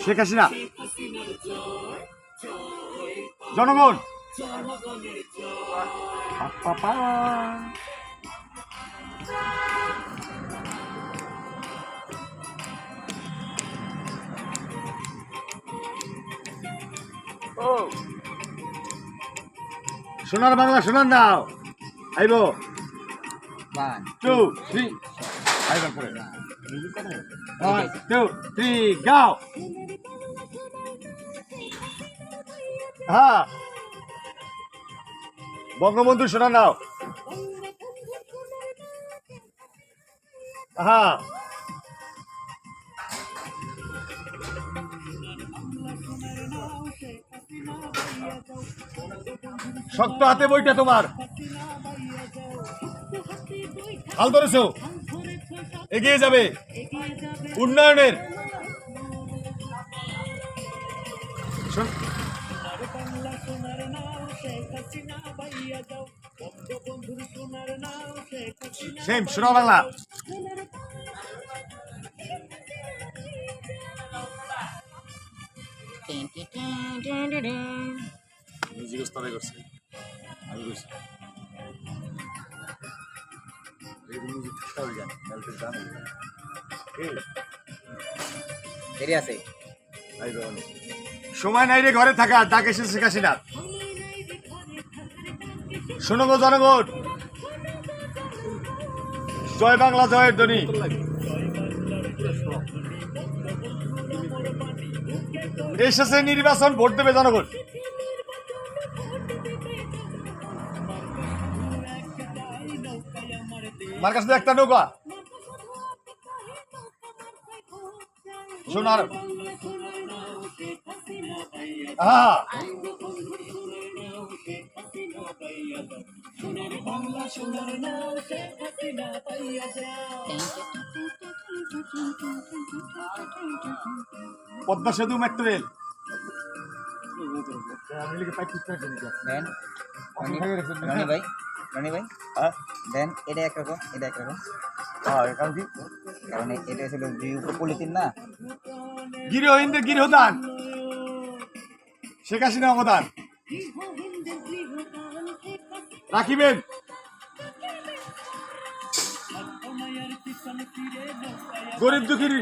শেখ হাসিনা, জনগণ। সোনার বাংলা শোনান দাও। আইব 1 2 3 আইবার পরে 1 2 3 গাও। হ্যাঁ, বঙ্গবন্ধু শোনান দাও। হ্যাঁ, শক্ত হাতে বইটা তোমার, হাল ধরেছো, এগিয়ে যাবে উন্নয়নের। সেম শোনা বাংলা। মিউজিক স্তরে করছে, আমি করছি সময় নাই রে ঘরে থাকা, ডাক এসেছে শেখ হাসিনা। শোনো গো জনগণ, জয় বাংলা জয়ের ধ্বনি। এসেছে নির্বাচন, ভোট দেবে জনগণ। আমার কাছে একটা নৌকা শোনার। হ্যাঁ, পদ্মা সেতু মেট্রো রেল। রনি ভাই দেন, এটা একরকম, এটা একরকম। কারণ কি? কারণ এটা ছিল পলিথিন না, গৃহ হিন্দের গৃহদান, শেখ হাসিনা অবদান রাখিবেন। গরিব দুঃখীর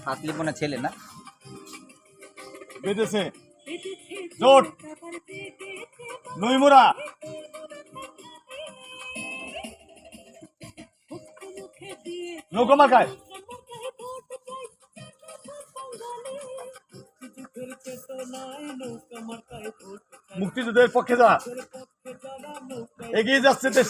ফাতলিপনা ছেলে না বেঁধেছে জোট নইমুরা। নৌকা মার্কায় মুক্তিযুদ্ধের পক্ষে যারা এগিয়ে যাচ্ছে দেশ।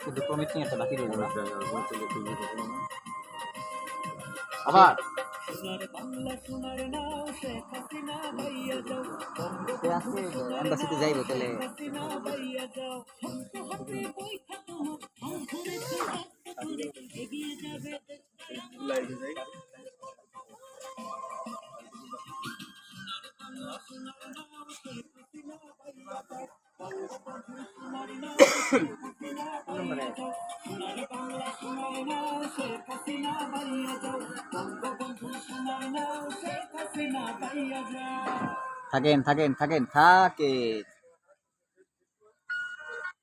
কিন্তু কমিটি একটা বাকি রইল না আবার এম্বাসিতে যাইব তাহলে থাকেন থাকেন থাকেন থাকেন।